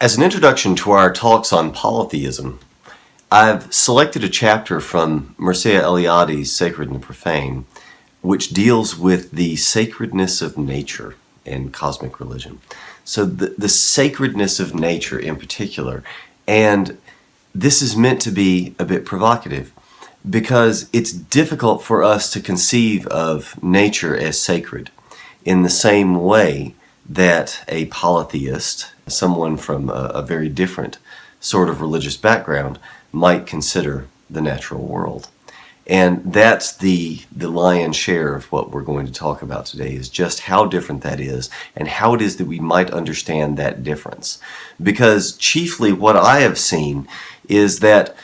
As an introduction to our talks on polytheism, I've selected a chapter from Mircea Eliade's Sacred and Profane, which deals with the sacredness of nature and cosmic religion. So the sacredness of nature in particular, and this is meant to be a bit provocative because it's difficult for us to conceive of nature as sacred in the same way that a polytheist, someone from a very different sort of religious background, might consider the natural world. And that's the lion's share of what we're going to talk about today, is just how different that is and how it is that we might understand that difference. Because chiefly what I have seen is that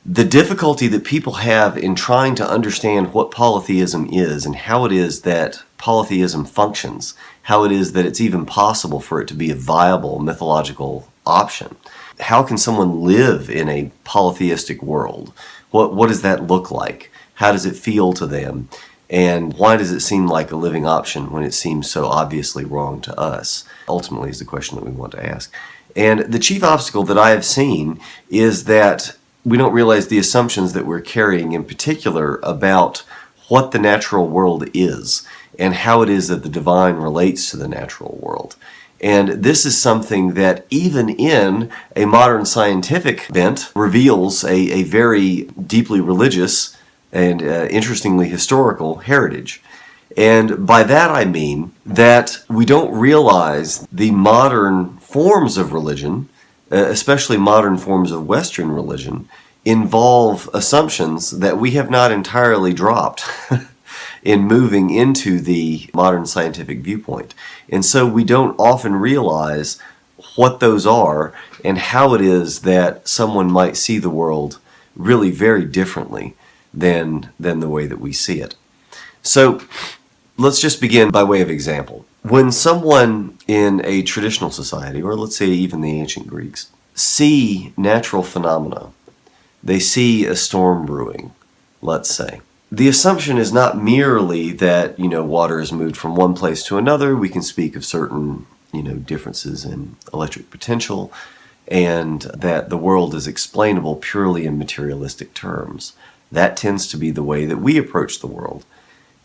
the difficulty that people have in trying to understand what polytheism is and how it is that polytheism functions, how it is that it's even possible for it to be a viable mythological option. How can someone live in a polytheistic world? What does that look like? How does it feel to them? And why does it seem like a living option when it seems so obviously wrong to us? Ultimately is the question that we want to ask. And the chief obstacle that I have seen is that we don't realize the assumptions that we're carrying, in particular about what the natural world is and how it is that the divine relates to the natural world. And this is something that even in a modern scientific bent reveals a very deeply religious and interestingly historical heritage. And by that I mean that we don't realize the modern forms of religion, especially modern forms of Western religion, involve assumptions that we have not entirely dropped in moving into the modern scientific viewpoint. And so we don't often realize what those are and how it is that someone might see the world really very differently than the way that we see it. So let's just begin by way of example. When someone in a traditional society, or let's say even the ancient Greeks, see natural phenomena, they see a storm brewing, let's say. The assumption is not merely that, water is moved from one place to another. We can speak of certain, differences in electric potential, and that the world is explainable purely in materialistic terms. That tends to be the way that we approach the world.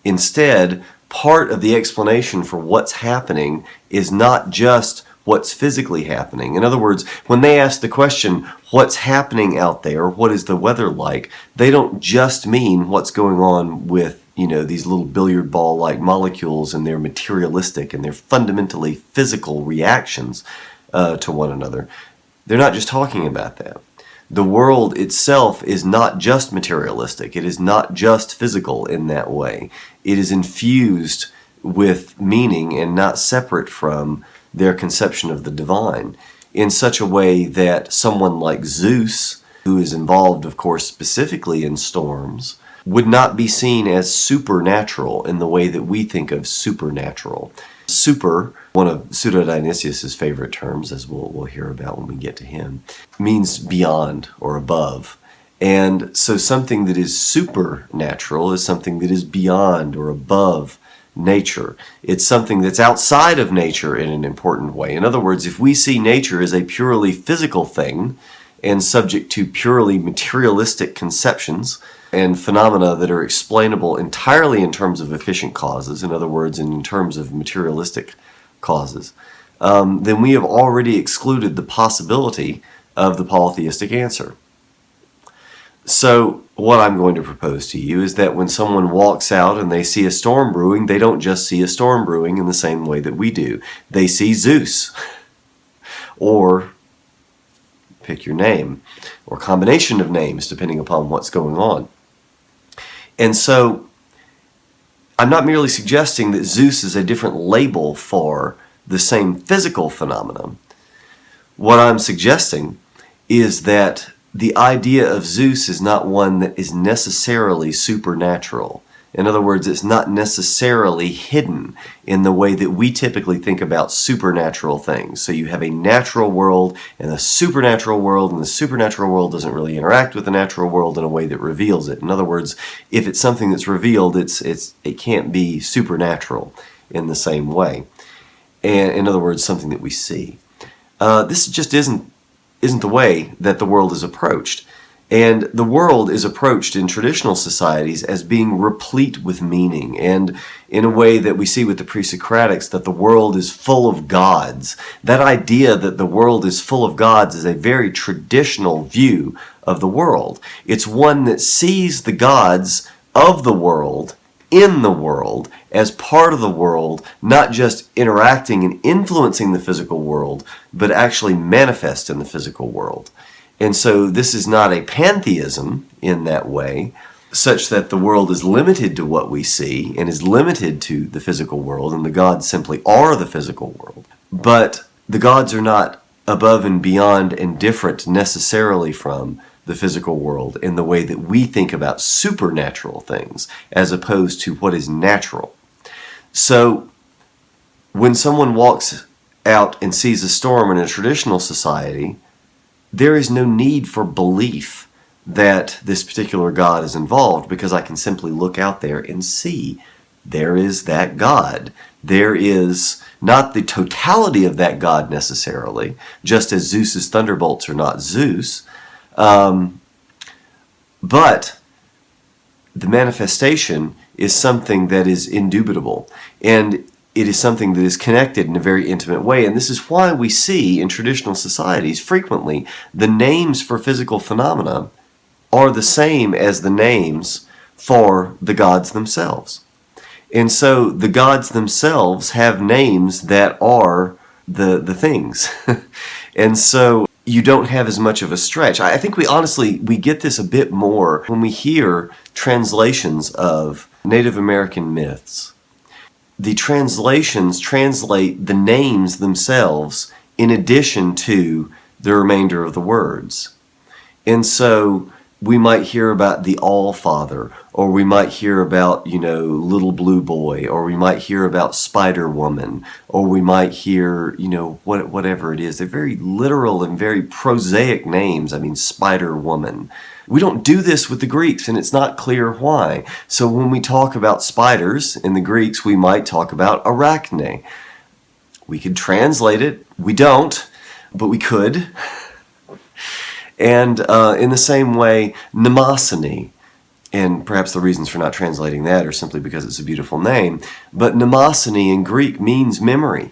Instead, part of the explanation for what's happening is not just what's physically happening. In other words, when they ask the question, what's happening out there, what is the weather like, they don't just mean what's going on with, these little billiard ball-like molecules and their materialistic and their fundamentally physical reactions to one another. They're not just talking about that. The world itself is not just materialistic. It is not just physical in that way. It is infused with meaning and not separate from their conception of the divine in such a way that someone like Zeus, who is involved, of course, specifically in storms, would not be seen as supernatural in the way that we think of supernatural. Super, one of Pseudo-Dionysius' favorite terms, as we'll hear about when we get to him, means beyond or above. And so something that is supernatural is something that is beyond or above nature. It's something that's outside of nature in an important way. In other words, if we see nature as a purely physical thing and subject to purely materialistic conceptions and phenomena that are explainable entirely in terms of efficient causes, in other words, in terms of materialistic causes, then we have already excluded the possibility of the polytheistic answer. So what I'm going to propose to you is that when someone walks out and they see a storm brewing, they don't just see a storm brewing in the same way that we do. They see Zeus, or pick your name, or combination of names depending upon what's going on. And so I'm not merely suggesting that Zeus is a different label for the same physical phenomenon. What I'm suggesting is that the idea of Zeus is not one that is necessarily supernatural. In other words, it's not necessarily hidden in the way that we typically think about supernatural things. So you have a natural world and a supernatural world, and the supernatural world doesn't really interact with the natural world in a way that reveals it. In other words, if it's something that's revealed, it can't be supernatural in the same way. And in other words, something that we see. this just isn't the way that the world is approached. And the world is approached in traditional societies as being replete with meaning, and in a way that we see with the pre-Socratics, that the world is full of gods. That idea that the world is full of gods is a very traditional view of the world. It's one that sees the gods of the world in the world as part of the world, not just interacting and influencing the physical world, but actually manifest in the physical world. And so this is not a pantheism in that way, such that the world is limited to what we see and is limited to the physical world, and the gods simply are the physical world. But the gods are not above and beyond and different necessarily from the physical world in the way that we think about supernatural things, as opposed to what is natural. So when someone walks out and sees a storm in a traditional society, there is no need for belief that this particular God is involved, because I can simply look out there and see there is that God. There is not the totality of that God necessarily, just as Zeus's thunderbolts are not Zeus, but the manifestation is something that is indubitable, and it is something that is connected in a very intimate way. And this is why we see in traditional societies frequently the names for physical phenomena are the same as the names for the gods themselves. And so the gods themselves have names that are the things. And so you don't have as much of a stretch. I think we get this a bit more when we hear translations of Native American myths. The translations translate the names themselves in addition to the remainder of the words. And so we might hear about the All-Father, or we might hear about, Little Blue Boy, or we might hear about Spider Woman, or we might hear, whatever it is. They're very literal and very prosaic names. I mean, Spider Woman. We don't do this with the Greeks, and it's not clear why. So when we talk about spiders in the Greeks, we might talk about arachne. We could translate it. We don't, but we could. And in the same way, mnemosyne, and perhaps the reasons for not translating that are simply because it's a beautiful name, but mnemosyne in Greek means memory.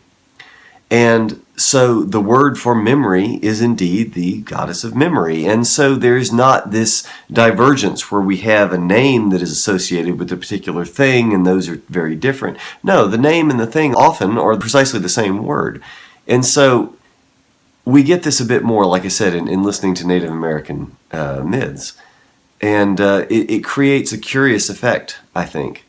And so the word for memory is indeed the goddess of memory. And so there's not this divergence where we have a name that is associated with a particular thing, and those are very different. No, the name and the thing often are precisely the same word. And so we get this a bit more, like I said, in listening to Native American myths. And it creates a curious effect, I think,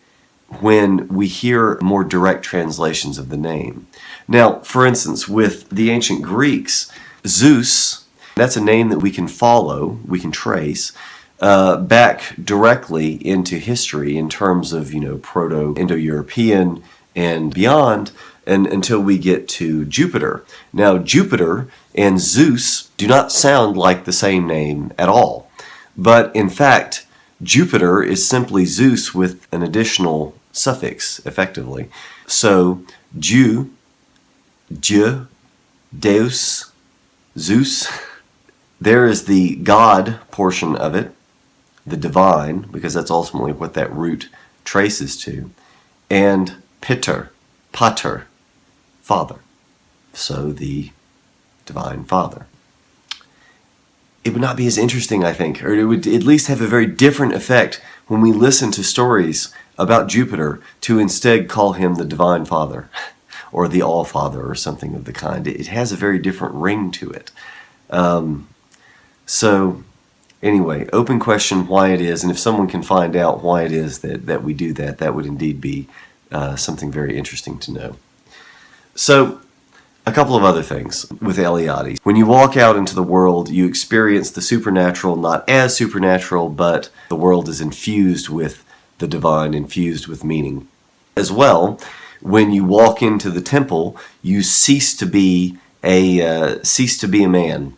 when we hear more direct translations of the name. Now, for instance, with the ancient Greeks, Zeus, that's a name that we can follow, we can trace, back directly into history in terms of, Proto-Indo-European and beyond, and until we get to Jupiter. Now, Jupiter and Zeus do not sound like the same name at all. But in fact, Jupiter is simply Zeus with an additional suffix, effectively. So, Dieu, Deus, Zeus. There is the God portion of it, the divine, because that's ultimately what that root traces to, and pater, Father. So the divine Father. It would not be as interesting, I think, or it would at least have a very different effect when we listen to stories about Jupiter to instead call him the Divine Father or the All-Father or something of the kind. It has a very different ring to it. So anyway, open question why it is, and if someone can find out why it is that we do that, that would indeed be something very interesting to know. So, a couple of other things with Eliade. When you walk out into the world, you experience the supernatural not as supernatural, but the world is infused with the divine, infused with meaning. As well, when you walk into the temple, you cease to be a man.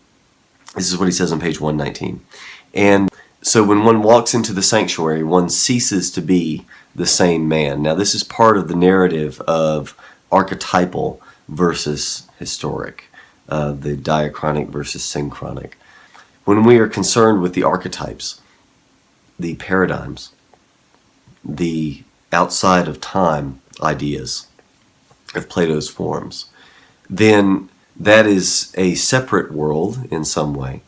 This is what he says on page 119. And so when one walks into the sanctuary, one ceases to be the same man. Now, this is part of the narrative of archetypal versus historic. the diachronic versus synchronic. When we are concerned with the archetypes, the paradigms, the outside of time ideas of Plato's forms, then that is a separate world in some way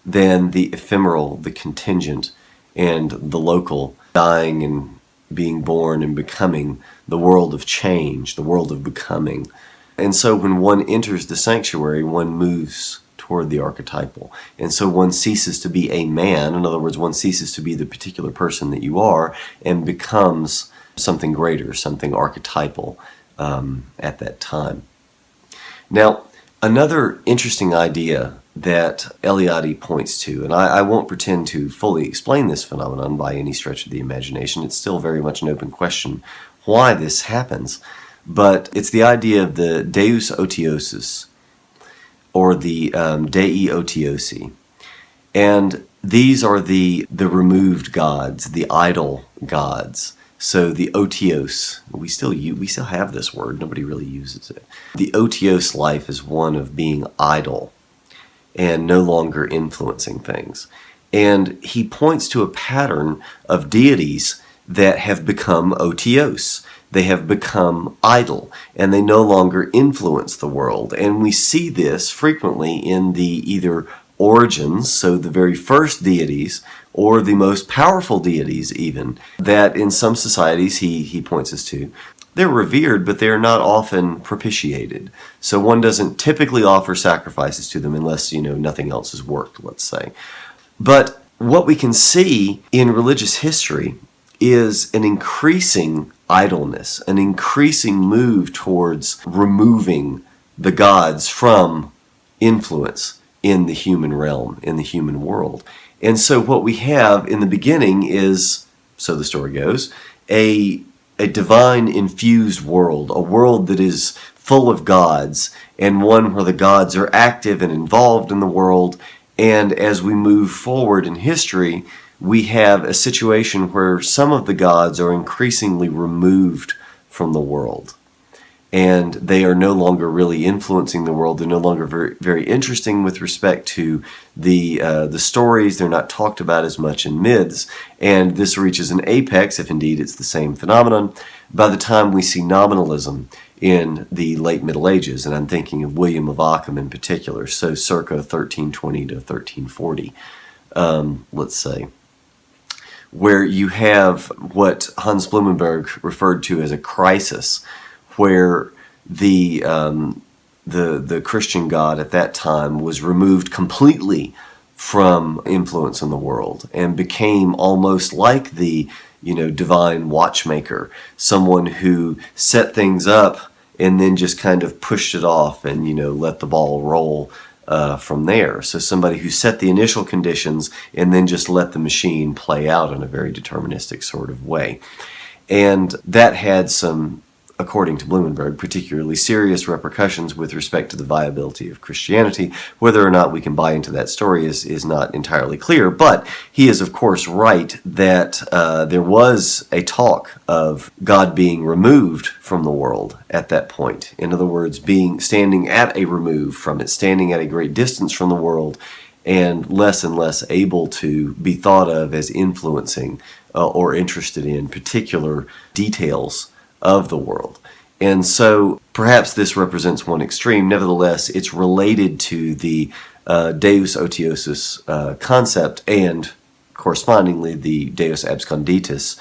than the ephemeral, the contingent, and the local, dying and being born and becoming, the world of change, the world of becoming. And so when one enters the sanctuary, one moves toward the archetypal. And so one ceases to be a man, in other words, one ceases to be the particular person that you are, and becomes something greater, something archetypal at that time. Now, another interesting idea that Eliade points to, and I won't pretend to fully explain this phenomenon by any stretch of the imagination, it's still very much an open question why this happens, but it's the idea of the Deus otiosus, or the Dei otiosi. And these are the removed gods, the idol gods. So the otios, we still have this word, nobody really uses it. The otios life is one of being idle and no longer influencing things. And he points to a pattern of deities that have become otios. They have become idle, and they no longer influence the world. And we see this frequently in the either origins, so the very first deities, or the most powerful deities even, that in some societies he points us to. They're revered, but they're not often propitiated. So one doesn't typically offer sacrifices to them unless, nothing else has worked, let's say. But what we can see in religious history is an increasing idleness, an increasing move towards removing the gods from influence in the human realm, in the human world. And so what we have in the beginning is, so the story goes, a divine infused world, a world that is full of gods, and one where the gods are active and involved in the world. And as we move forward in history, we have a situation where some of the gods are increasingly removed from the world. And they are no longer really influencing the world. They're no longer very, very interesting with respect to the stories. They're not talked about as much in myths. And this reaches an apex, if indeed it's the same phenomenon, by the time we see nominalism in the late Middle Ages. And I'm thinking of William of Ockham in particular, so circa 1320 to 1340, let's say, where you have what Hans Blumenberg referred to as a crisis, where the Christian God at that time was removed completely from influence in the world and became almost like the divine watchmaker, someone who set things up and then just kind of pushed it off and let the ball roll from there. So somebody who set the initial conditions and then just let the machine play out in a very deterministic sort of way. And that had some, according to Blumenberg, particularly serious repercussions with respect to the viability of Christianity. Whether or not we can buy into that story is not entirely clear, but he is of course right that there was a talk of God being removed from the world at that point. In other words, standing at a remove from it, standing at a great distance from the world, and less able to be thought of as influencing or interested in particular details of the world. And so perhaps this represents one extreme. Nevertheless, it's related to the Deus otiosus concept, and correspondingly the Deus absconditus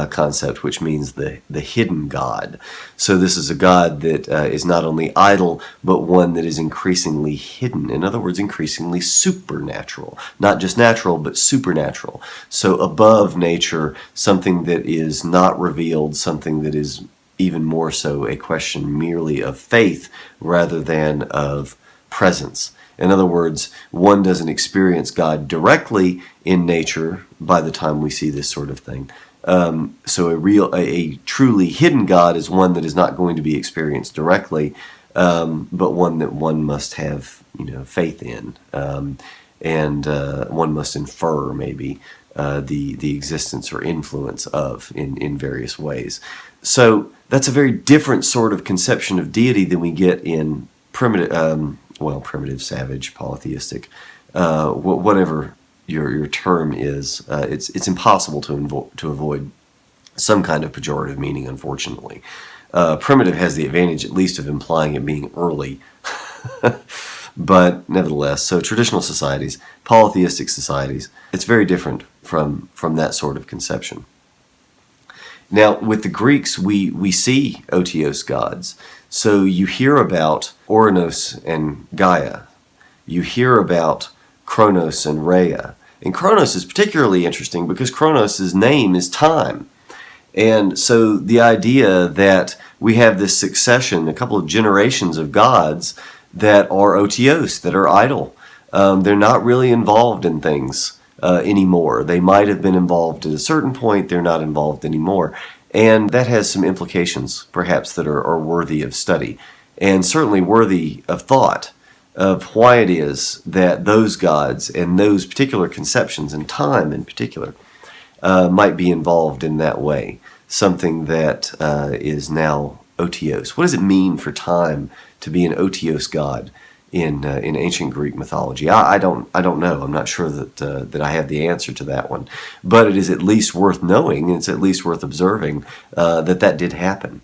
concept, which means the hidden God. So this is a God that is not only idle, but one that is increasingly hidden. In other words, increasingly supernatural. Not just natural, but supernatural. So above nature, something that is not revealed, something that is even more so a question merely of faith rather than of presence. In other words, one doesn't experience God directly in nature by the time we see this sort of thing. So a truly hidden God is one that is not going to be experienced directly, but one that one must have faith in, and one must infer maybe the existence or influence of in various ways. So that's a very different sort of conception of deity than we get in primitive well, primitive, savage, polytheistic, whatever your term is, it's impossible to avoid some kind of pejorative meaning, unfortunately. Primitive has the advantage, at least, of implying it being early. But nevertheless, so traditional societies, polytheistic societies, it's very different from that sort of conception. Now, with the Greeks, we see otios gods. So you hear about Ouranos and Gaia. You hear about Kronos and Rhea. And Kronos is particularly interesting because Kronos' name is time. And so the idea that we have this succession, a couple of generations of gods that are otios, that are idle. They're not really involved in things anymore. They might have been involved at a certain point. They're not involved anymore. And that has some implications, perhaps, that are worthy of study, and certainly worthy of thought, of why it is that those gods and those particular conceptions, and time in particular, might be involved in that way. Something that is now otios. What does it mean for time to be an otios god in ancient Greek mythology? I don't know. I'm not sure that I have the answer to that one, but it is at least worth knowing. It's at least worth observing that did happen.